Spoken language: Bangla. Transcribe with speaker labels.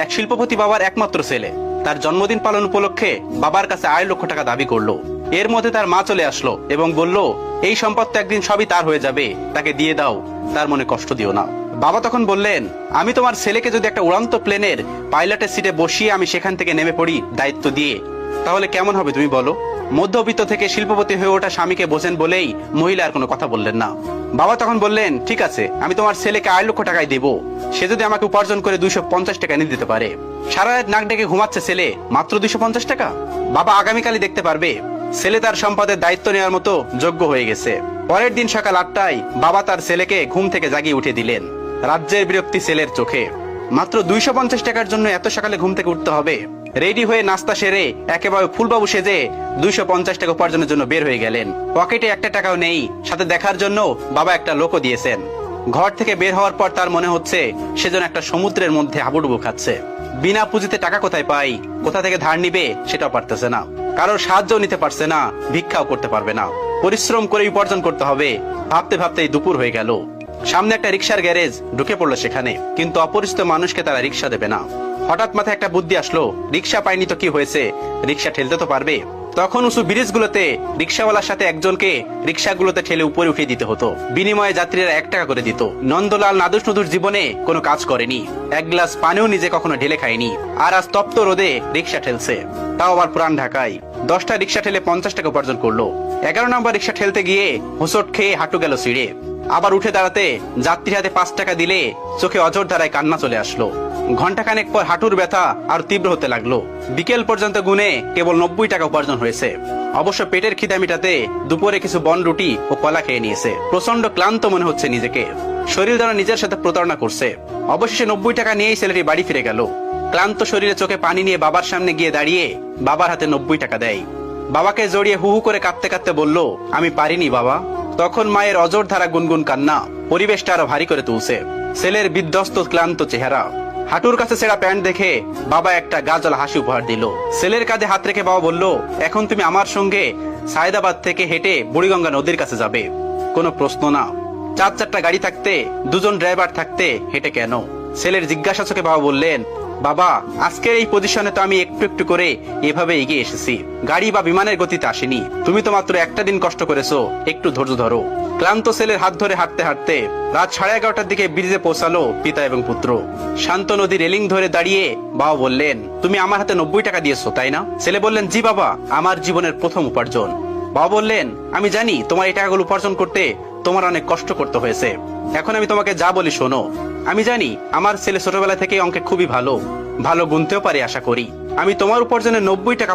Speaker 1: এক শিল্পপতি বাবার একমাত্র ছেলে তার জন্মদিন পালন উপলক্ষে বাবার কাছে 2.5 লক্ষ টাকা দাবি করলো। এর মধ্যে তার মা চলে আসলো এবং বলল, এই সম্পদ তো একদিন সবই তার হয়ে যাবে, তাকে দিয়ে দাও, তার মনে কষ্ট দিও না। বাবা তখন বললেন, আমি তোমার ছেলেকে যদি একটা উড়ান্ত প্লেনের পাইলটের সিটে বসিয়ে আমি সেখান থেকে নেমে পড়ি দায়িত্ব দিয়ে, তাহলে কেমন হবে তুমি বলো? মধ্যবিত্ত থেকে শিল্পপতি হয়ে ওঠা স্বামীকে বোঝেন বলেই মহিলা আর কোনো কথা বললেন না। বাবা তখন বললেন, ঠিক আছে, আমি তোমার ছেলেকে 2.5 লক্ষ টাকায় দেবো, সে যদি আমাকে উপার্জন করে 250 টাকা এনে দিতে পারে। সারা রাত নাক ডেকে ঘুমাচ্ছে ছেলে, মাত্র 250 টাকা। বাবা আগামীকালই দেখতে পারবে ছেলে তার সম্পদের দায়িত্ব নেওয়ার মতো যোগ্য হয়ে গেছে। পরের দিন সকাল 8টায় বাবা তার ছেলেকে ঘুম থেকে জাগিয়ে উঠে দিলেন। রাজ্যের বিরক্তি ছেলের চোখে। মাত্র 250 টাকার জন্য এত সকালে ঘুম থেকে উঠতে হবে? রেডি হয়ে নাস্তা সেরে একেবারে ফুলবাবু সেজে 250 টাকা উপার্জনের জন্য বের হয়ে গেলেন। পকেটে একটা টাকাও নেই, সাথে দেখার জন্য বাবা একটা লোকও দিয়েছেন। ঘর থেকে বের হওয়ার পর তার মনে হচ্ছে সে যেন একটা সমুদ্রের মধ্যে হাবুডুবু খাচ্ছে। বিনা পুঁজিতে টাকা কোথায় পাই, কোথা থেকে ধার নিবে সেটাও পারতেছে না, কারোর সাহায্য নিতে পারছে না, ভিক্ষাও করতে পারবে না। পরিশ্রম করে উপার্জন করতে হবে। ভাবতে ভাবতেই দুপুর হয়ে গেল। সামনে একটা রিক্সার গ্যারেজ, ঢুকে পড়লো সেখানে, কিন্তু অপরিচিত মানুষকে তারা রিক্সা দেবে না। হঠাৎ মাথায় একটা বুদ্ধি আসলো, রিক্সা পাইনি তো কি হয়েছে, রিক্সা ঠেলতে তো পারবে। তখন উঁচু ব্রিজগুলোতে রিক্সাওয়ালার সাথে একজনকে রিক্সাগুলোতে ঠেলে উপরে উঠিয়ে দিতে হতো। বিনিময়ে যাত্রীরা 1 টাকা করে দিত। নন্দলাল নাদুস নদুর জীবনে কোনো কাজ করেনি, এক গ্লাস পানিও নিজে কখনো ঢেলে খায়নি, আর আজ তপ্ত রোদে রিক্সা ঠেলছে, তাও আবার পুরান ঢাকায়। 10টা রিক্সা ঠেলে 50 টাকা উপার্জন করলো। 11 নম্বর রিক্সা ঠেলতে গিয়ে হোঁচট খেয়ে হাঁটু গেল ছিঁড়ে। আবার উঠে দাঁড়াতে যাত্রীর হাতে 5 টাকা দিলে চোখে অঝোর ধারায় কান্না চলে আসলো। ঘন্টাখানেক পর হাঁটুর ব্যথা আর তীব্র হতে লাগলো। বিকেল পর্যন্ত গুনে কেবল 90 টাকা উপার্জন হয়েছে। অবশ্য পেটের খিদা মিটাতে দুপুরে কিছু বনরুটি ও কলা খেয়ে নিয়েছে। প্রচন্ড ক্লান্ত মনে হচ্ছে নিজেকে, শরীর যেন নিজের সাথে প্রতারণা করছে। অবশেষে 90 টাকা নিয়েই ছেলেটি বাড়ি ফিরে গেল। ক্লান্ত শরীরে চোখে পানি নিয়ে বাবার সামনে গিয়ে দাঁড়িয়ে বাবার হাতে 90 টাকা দেয়। বাবাকে জড়িয়ে হু হু করে কাঁদতে কাঁদতে বলল, আমি পারিনি বাবা। তখন মায়ের অজর ধারা গুনগুন কান্না পরিবেশটা আরো ভারী করে তুলছে। ছেলের বিধ্বস্ত ক্লান্ত চেহারা, হাঁটুর কাছে ছেঁড়া প্যান্ট দেখে বাবা একটা গাজল হাসি উপহার দিল। ছেলের কাঁধে হাত রেখে বাবা বলল, এখন তুমি আমার সঙ্গে সায়দাবাদ থেকে হেঁটে বুড়িগঙ্গা নদীর কাছে যাবে। কোনো প্রশ্ন না। 4-4টা গাড়ি থাকতে, 2জন ড্রাইভার থাকতে হেঁটে কেন? ছেলের জিজ্ঞাসা চোখে বাবা বললেন, বাবা, আজকের এই পজিশনে তো আমি একটু একটু করে এভাবে এগিয়ে এসেছি, গাড়ি বা বিমানের গতিতে আসেনি। তুমি তো মাত্র একটা দিন কষ্ট করেছো, একটু ধৈর্য ধরো। ক্লান্ত ছেলের হাত ধরে হাঁটতে হাঁটতে রাত 11:30টার দিকে ব্রিজে পৌঁছালো পিতা এবং পুত্র। শান্ত নদী রেলিং ধরে দাঁড়িয়ে বাবা বললেন, তুমি আমার হাতে 90 টাকা দিয়েছো তাই না? ছেলে বললেন, জি বাবা, আমার জীবনের প্রথম উপার্জন। বাবা বললেন, আমি জানি তোমার এই টাকাগুলো উপার্জন করতে তোমার অনেক কষ্ট করতে হয়েছে। এখন আমি তোমাকে যা বলি শোনো। আমি জানি আমার ছেলে ছোটবেলা থেকে অঙ্কে খুবই ভালো, ভালো গুনতেও পারে আশা করি। আমি তোমার উপার্জনের 90 টাকা